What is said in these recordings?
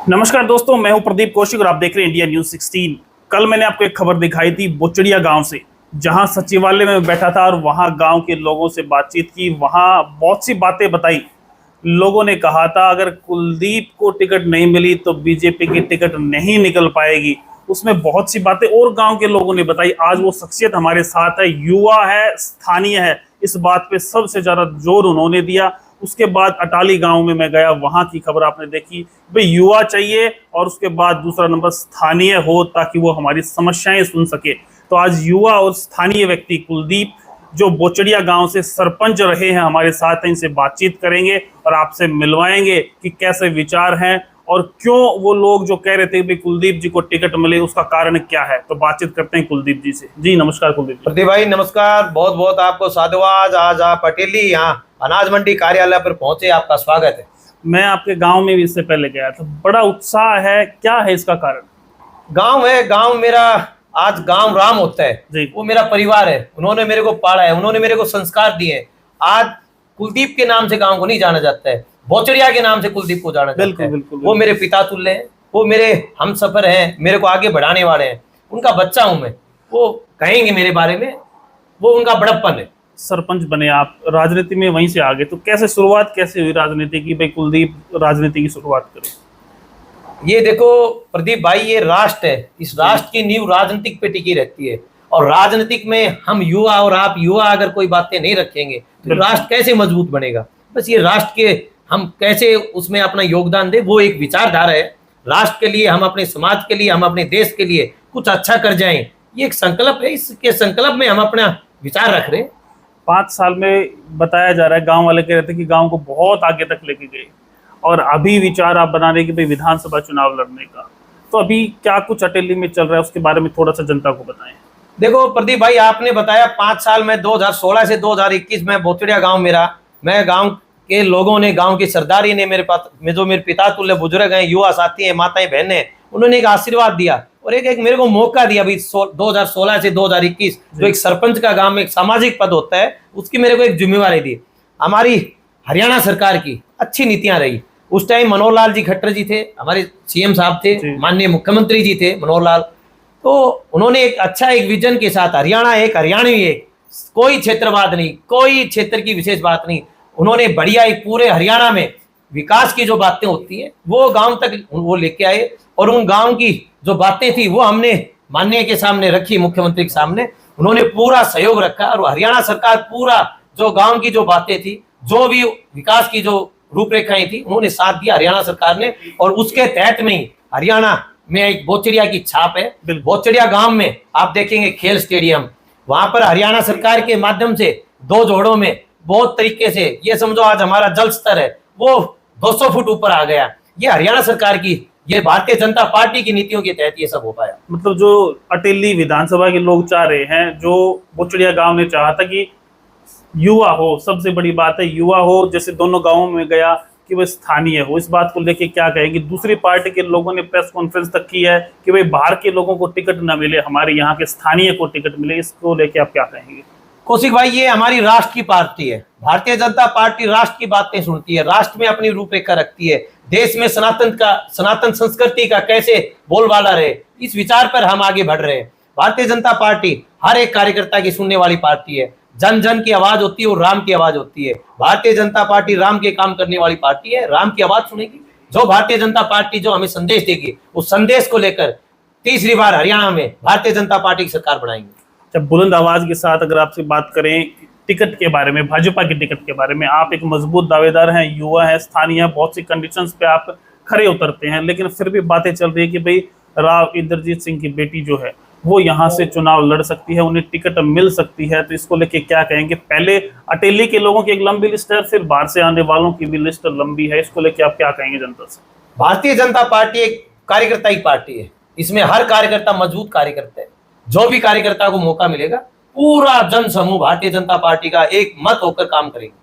नमस्कार दोस्तों, मैं हूं प्रदीप कौशिक और आप देख रहे हैं इंडिया न्यूज 16। कल मैंने आपको एक खबर दिखाई थी बोचड़िया गांव से, जहां सचिवालय में बैठा था और वहां गांव के लोगों से बातचीत की। वहां बहुत सी बातें बताई। लोगों ने कहा था अगर कुलदीप को टिकट नहीं मिली तो बीजेपी की टिकट नहीं निकल पाएगी। उसमें बहुत सी बातें और गांव के लोगों ने बताई। आज वो शख्सियत हमारे साथ है, युवा है, स्थानीय है। इस बात पे सबसे ज्यादा जोर उन्होंने दिया। उसके बाद अटाली गांव में मैं गया, वहां की खबर आपने देखी। भाई युवा चाहिए और उसके बाद दूसरा नंबर स्थानीय हो, ताकि वो हमारी समस्याएं सुन सके। तो आज युवा और स्थानीय व्यक्ति कुलदीप, जो बोचड़िया गांव से सरपंच रहे हैं, हमारे साथ हैं। इनसे बातचीत करेंगे और आपसे मिलवाएंगे कि कैसे विचार हैं और क्यों वो लोग जो कह रहे थे कि कुलदीप जी को टिकट मिले, उसका कारण क्या है। तो बातचीत करते हैं कुलदीप जी से। जी नमस्कार कुलदीप जी। प्रदीप भाई नमस्कार, बहुत बहुत आपको साधुवाद। आज आप पटेली यहाँ अनाज मंडी कार्यालय पर पहुंचे, आपका स्वागत है। मैं आपके गांव में भी इससे पहले गया था, बड़ा उत्साह है, क्या है इसका कारण? गांव है, गांव मेरा, आज गांव राम होता है, वो मेरा परिवार है। उन्होंने मेरे को पाला है, उन्होंने मेरे को संस्कार दिए हैं। आज कुलदीप के नाम से गांव को नहीं जाना जाता है, बोचड़िया के नाम से कुलदीप को जाना जाता है। बिल्कुल। वो मेरे पिता तुल्य हैं, वो मेरे हम सफर हैं, मेरे को आगे बढ़ाने वाले हैं। उनका बच्चा हूं मैं, वो कहेंगे मेरे बारे में, वो उनका बड़प्पन है। सरपंच बने आप, राजनीति में वहीं से आगे, तो कैसे शुरुआत कैसे हुई राजनीति की? भाई कुलदीप राजनीति की शुरुआत करे। ये देखो प्रदीप भाई, ये राष्ट्र है, इस राष्ट्र की नींव राजनीतिक पे टिकी रहती है। और राजनीतिक में हम युवा और आप युवा अगर कोई बातें नहीं रखेंगे तो राष्ट्र कैसे मजबूत बनेगा। बस ये राष्ट्र के हम कैसे उसमें अपना योगदान दे, वो एक विचारधारा है। राष्ट्र के लिए, हम अपने समाज के लिए, हम अपने देश के लिए कुछ अच्छा कर जाएं, ये एक संकल्प है। इसके संकल्प में हम अपना विचार रख रहे हैं। 5 साल में बताया जा रहा है, गांव वाले कह रहे थे कि गांव को बहुत आगे तक लेके गए, और अभी विचार आप बना रहे कि भाई विधानसभा चुनाव लड़ने का। तो अभी क्या कुछ अटेली में चल रहा है, उसके बारे में थोड़ा सा जनता को बताएं। देखो प्रदीप भाई, आपने बताया 5 साल में 2016 से 2021 में बोचड़िया गांव मेरा, मैं गांव के लोगों ने, गांव की सरदारी ने मेरे पास में, जो मेरे पिता तुल्य बुजुर्ग हैं, युवा साथी हैं, माताएं बहनें, उन्होंने एक आशीर्वाद दिया और एक मेरे को मौका दिया। अभी 2016 से 2021 जो एक सरपंच का गांव में एक सामाजिक पद होता है, उसकी मेरे को एक जिम्मेवारी दी। हमारी हरियाणा सरकार की अच्छी नीतियां रही। उस टाइम मनोहर लाल जी खट्टर जी थे, हमारे सीएम साहब थे, माननीय मुख्यमंत्री जी थे मनोहर लाल। तो उन्होंने एक अच्छा एक विजन के साथ, हरियाणा एक, हरियाणवी एक, कोई क्षेत्रवाद नहीं, कोई क्षेत्र की विशेष बात नहीं, उन्होंने बढ़िया एक पूरे हरियाणा में विकास की जो बातें होती हैं वो गांव तक वो लेके आए। और उन गांव की जो बातें थी वो हमने माननीय के सामने रखी, मुख्यमंत्री के सामने। उन्होंने पूरा सहयोग रखा और हरियाणा सरकार पूरा जो गांव की जो बातें थी, जो भी विकास की जो रूपरेखाएं थी, उन्होंने साथ दिया हरियाणा सरकार ने। और उसके तहत में ही हरियाणा में एक बोचड़िया की छाप है। बोचड़िया गांव में आप देखेंगे खेल स्टेडियम, वहां पर हरियाणा सरकार के माध्यम से 2 जोड़ों में बहुत तरीके से, ये समझो आज हमारा जल स्तर है वो 200 फुट ऊपर आ गया। ये हरियाणा सरकार की, ये भारतीय जनता पार्टी की नीतियों के तहत ये सब हो पाया। मतलब जो अटेली विधानसभा के लोग चाह रहे हैं, जो बोचड़िया गांव ने चाहा था कि युवा हो, सबसे बड़ी बात है युवा हो। जैसे दोनों गांवों में गया कि वह स्थानीय हो, इस बात को लेके क्या कहेंगे? दूसरी पार्टी के लोगों ने प्रेस कॉन्फ्रेंस तक की है कि भाई बाहर के लोगों को टिकट ना मिले, हमारे यहाँ के स्थानीय को टिकट मिले। इसको लेके आप क्या कहेंगे? कौशिक भाई, ये हमारी राष्ट्र की पार्टी है। भारतीय जनता पार्टी राष्ट्र की बातें सुनती है, राष्ट्र में अपनी रूपरेखा रखती है। देश में सनातन संस्कृति का कैसे बोलबाला रहे, इस विचार पर हम आगे बढ़ रहे हैं। भारतीय जनता पार्टी हर एक कार्यकर्ता की सुनने वाली पार्टी है। जन जन की आवाज होती है और राम की आवाज होती है। भारतीय जनता पार्टी राम के काम करने वाली पार्टी है, राम की आवाज सुनेगी। जो भारतीय जनता पार्टी जो हमें संदेश देगी, उस संदेश को लेकर तीसरी बार हरियाणा में भारतीय जनता पार्टी की सरकार बनाएंगे। जब बुलंद आवाज के साथ अगर आपसे बात करें टिकट के बारे में, भाजपा के टिकट के बारे में, आप एक मजबूत दावेदार हैं, युवा है, स्थानीय है, बहुत सी कंडीशंस पे आप खरे उतरते हैं, लेकिन फिर भी बातें चल रही है कि भाई राव इंद्रजीत सिंह की बेटी जो है वो यहाँ से चुनाव लड़ सकती है, उन्हें टिकट मिल सकती है। तो इसको लेके क्या कहेंगे? पहले अटेली के लोगों की एक लंबी लिस्ट है, फिर बाहर से आने वालों की भी लिस्ट लंबी है। इसको लेके आप क्या कहेंगे जनता से? भारतीय जनता पार्टी एक कार्यकर्ता की पार्टी है, इसमें हर कार्यकर्ता मजबूत कार्यकर्ता है। जो भी कार्यकर्ता को मौका मिलेगा, पूरा जन समूह भारतीय जनता पार्टी का एक मत होकर काम करेंगे।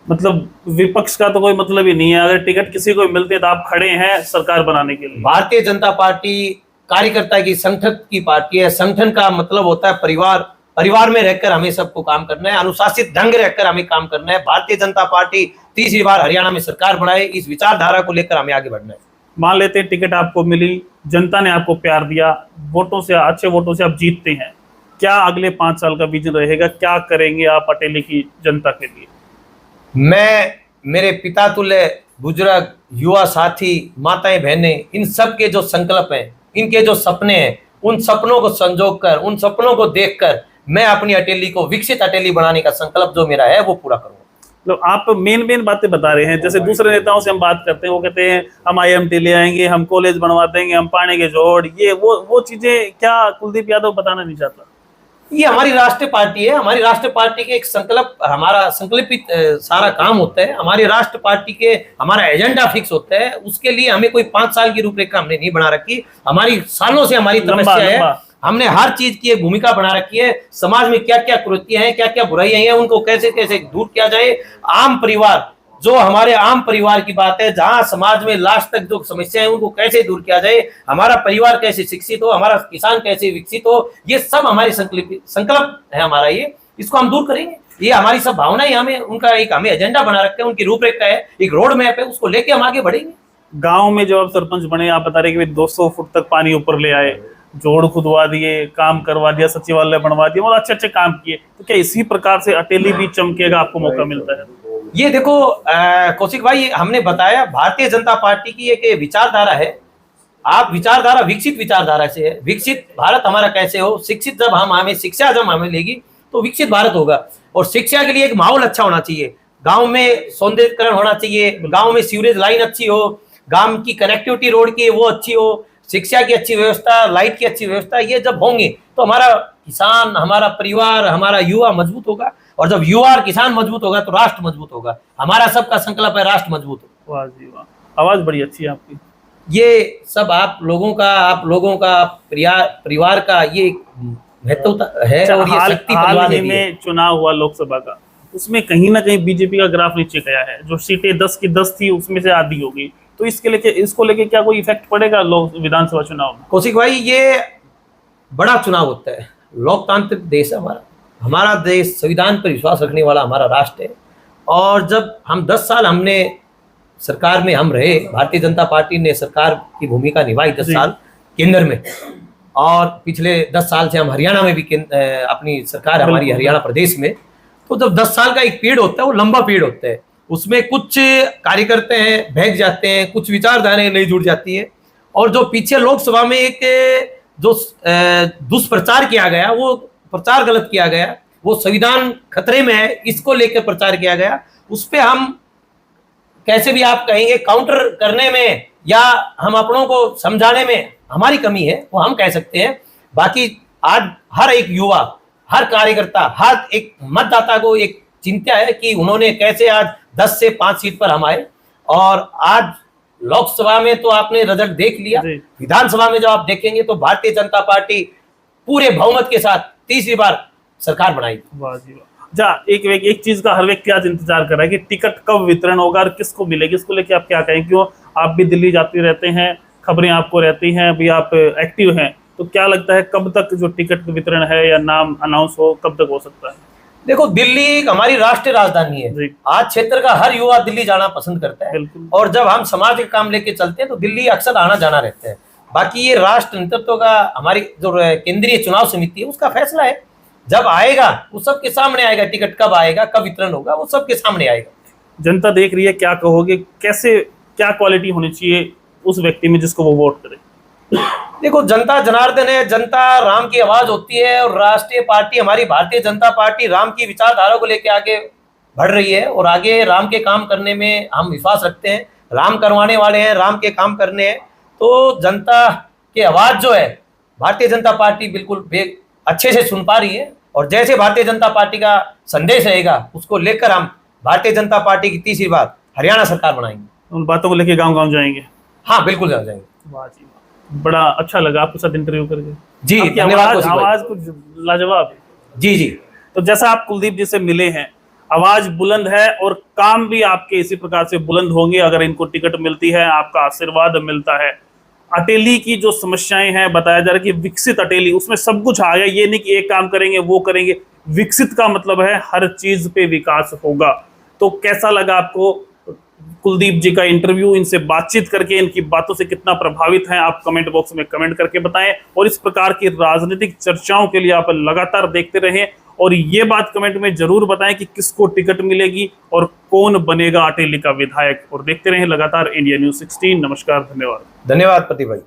मतलब विपक्ष का तो कोई मतलब ही नहीं है, अगर टिकट किसी को मिलती है तो आप खड़े हैं सरकार बनाने के लिए। भारतीय जनता पार्टी कार्यकर्ता की, संगठन की पार्टी है। संगठन का मतलब होता है परिवार, परिवार में रहकर हमें सबको काम करना है, अनुशासित ढंग रहकर हमें काम करना है। भारतीय जनता पार्टी तीसरी बार हरियाणा में सरकार बनाए, इस विचारधारा को लेकर हमें आगे बढ़ना है। मान लेते हैं टिकट आपको मिली, जनता ने आपको प्यार दिया, वोटों से, अच्छे वोटों से आप जीतते हैं, क्या अगले 5 साल का विजन रहेगा? क्या करेंगे आप अटेली की जनता के लिए? मैं, मेरे पिता तुल्य बुजुर्ग, युवा साथी, माताएं बहनें, इन सब के जो संकल्प हैं, इनके जो सपने हैं, उन सपनों को संजोग कर, उन सपनों को देखकर मैं अपनी अटेली को विकसित अटेली बनाने का संकल्प जो मेरा है वो पूरा करूंगा। मतलब आप मेन बातें बता रहे हैं। जैसे दूसरे नेताओं से हम बात करते हैं, वो कहते हैं हम IMT ले आएंगे, हम कॉलेज बनवा देंगे, हम पानी के जोड़, ये वो चीजें क्या कुलदीप यादव बताना नहीं चाहता? ये हमारी राष्ट्रीय पार्टी है, हमारी राष्ट्रीय पार्टी के एक संकल्प, हमारा संकल्पित सारा काम होता है, हमारी राष्ट्रीय पार्टी के हमारा एजेंडा फिक्स होता है। उसके लिए हमें कोई 5 साल की रूपरेखा हमने नहीं बना रखी, हमारी सालों से हमारी तपस्या है। हमने हर चीज की एक भूमिका बना रखी है। समाज में क्या क्या कुरीतियां हैं, क्या क्या बुराइयां हैं, उनको कैसे कैसे दूर किया जाए। आम परिवार, जो हमारे आम परिवार की बात है, जहां समाज में लास्ट तक जो समस्याएं हैं उनको कैसे दूर किया जाए, हमारा परिवार कैसे शिक्षित हो, हमारा किसान कैसे विकसित हो, ये सब हमारी संकल्प है हमारा। ये इसको हम दूर करेंगे। ये हमारी सब भावनाएं, हमें उनका एक हमें एजेंडा बना रखा है, उनकी रूपरेखा है, एक रोड मैप है, उसको लेके हम आगे बढ़ेंगे। गाँव में जब आप सरपंच बने, आप बता रहे कि 200 फुट तक पानी ऊपर ले आए, जोड़ खुदवा दिए, काम करवा दिया, सचिवालय बनवा दिया, मतलब अच्छे काम किए, तो क्या इसी प्रकार से अटेली भी चमकेगा? आपको मौका मिलता है? ये देखो कौशिक भाई, हमने बताया भारतीय जनता पार्टी की एक विचारधारा है। आप विचारधारा विकसित विचारधारा से है। विकसित भारत हमारा कैसे हो, शिक्षित जब हमें शिक्षा जब हमें लेगी तो विकसित भारत होगा। और शिक्षा के लिए एक माहौल अच्छा होना चाहिए, गांव में सौंदर्यीकरण होना चाहिए, गांव में सीवरेज लाइन अच्छी हो, गांव की कनेक्टिविटी रोड की वो अच्छी हो, शिक्षा की अच्छी व्यवस्था, लाइट की अच्छी व्यवस्था, ये जब होंगे तो हमारा किसान, हमारा परिवार, हमारा युवा मजबूत होगा। और जब युवा और किसान मजबूत होगा तो राष्ट्र मजबूत होगा। हमारा सबका संकल्प है राष्ट्र मजबूत हो। वाह जी वाह, आवाज बड़ी अच्छी है आपकी। ये सब आप लोगों का परिवार का ये महत्व है। और ये शक्ति परिवार में चुनाव हुआ लोकसभा का, उसमें कहीं ना कहीं बीजेपी का ग्राफ नीचे गया है। जो सीटें 10 की 10 थी, उसमें से आधी हो गई। तो इसको लेके क्या कोई इफेक्ट पड़ेगा लोक विधानसभा चुनाव में? कौशिक भाई, ये बड़ा चुनाव होता है, लोकतांत्रिक देश है हमारा देश संविधान पर विश्वास रखने वाला हमारा राष्ट्र है। और जब हम 10 साल हमने सरकार में हम रहे, भारतीय जनता पार्टी ने सरकार की भूमिका निभाई 10 साल केंद्र में, और पिछले 10 साल से हम हरियाणा में भी अपनी सरकार हमारी हरियाणा प्रदेश में। तो जब 10 साल का एक पीरियड होता है, वो लंबा पीरियड होता है। उसमें कुछ कार्यकर्ता हैं बहक जाते हैं, कुछ विचारधाराएं नहीं जुड़ जाती है। और जो पीछे लोकसभा में एक जो दुष्प्रचार किया गया, वो प्रचार गलत किया गया, वो संविधान खतरे में है, इसको लेकर प्रचार किया गया। उस पर हम कैसे भी आप कहेंगे काउंटर करने में या हम अपनों को समझाने में हमारी कमी है, वो हम कह सकते हैं। बाकी आज हर एक युवा, हर कार्यकर्ता, हर एक मतदाता को एक चिंता है कि उन्होंने कैसे आज 10 से 5 सीट पर हम आए। और आज लोकसभा में तो आपने रिजल्ट देख लिया, विधानसभा में जब आप देखेंगे तो भारतीय जनता पार्टी पूरे बहुमत के साथ तीसरी बार सरकार बनाएगी। वाह जी वाह। एक चीज का हर व्यक्ति आज इंतजार कर रहा है कि टिकट कब वितरण होगा और किसको मिलेगी। इसको लेके आप क्या कहें? क्यों आप भी दिल्ली जाते रहते हैं, खबरें आपको रहती हैं, अभी आप एक्टिव हैं, तो क्या लगता है कब तक जो टिकट वितरण है या नाम अनाउंस हो, कब तक हो सकता है? देखो, दिल्ली एक हमारी राष्ट्रीय राजधानी है। आज क्षेत्र का हर युवा दिल्ली जाना पसंद करता है। और जब हम समाज के काम लेके चलते हैं तो दिल्ली अक्सर आना जाना रहता है। बाकी ये राष्ट्र नेतृत्व का, हमारी जो केंद्रीय चुनाव समिति है, उसका फैसला है। जब आएगा वो सबके सामने आएगा, टिकट कब आएगा, कब वितरण होगा, वो सबके सामने आएगा। जनता देख रही है, क्या कहोगे? कैसे, क्या क्वालिटी होनी चाहिए उस व्यक्ति में जिसको वो वोट करे? देखो, जनता जनार्दन है, जनता राम की आवाज होती है। और राष्ट्रीय पार्टी हमारी भारतीय जनता पार्टी राम की विचारधारा को लेकर आगे बढ़ रही है और आगे राम के काम करने में हम विश्वास रखते हैं। राम करवाने वाले हैं, राम के काम करने हैं। तो जनता की आवाज जो है भारतीय जनता पार्टी बिल्कुल अच्छे से सुन पा रही है। और जैसे भारतीय जनता पार्टी का संदेश रहेगा, उसको लेकर हम भारतीय जनता पार्टी की तीसरी बार हरियाणा सरकार बनाएंगे। उन बातों को लेकर गाँव गाँव जाएंगे? हाँ, बिल्कुल जाएंगे। वाह जी, बड़ा अच्छा लगा आपके साथ इंटरव्यू करके। जी, आवाज कुछ लाजवाब है। जी जी। तो जैसा आप कुलदीप जी से मिले हैं, आवाज बुलंद है और काम भी आपके इसी प्रकार से बुलंद होंगे अगर इनको टिकट मिलती है, आपका आशीर्वाद मिलता है। अटेली की जो समस्याएं हैं, बताया जा रहा है कि विकसित अटेली, उसमें सब कुछ आ गया। ये नहीं कि एक काम करेंगे वो करेंगे, विकसित का मतलब है हर चीज पे विकास होगा। तो कैसा लगा आपको कुलदीप जी का इंटरव्यू, इनसे बातचीत करके इनकी बातों से कितना प्रभावित हैं आप कमेंट बॉक्स में कमेंट करके बताएं। और इस प्रकार की राजनीतिक चर्चाओं के लिए आप लगातार देखते रहें और ये बात कमेंट में जरूर बताएं कि किसको टिकट मिलेगी और कौन बनेगा अटेली का विधायक। और देखते रहें लगातार इंडिया न्यूज़ 16। नमस्कार, धन्यवाद। धन्यवाद प्रदीप भाई।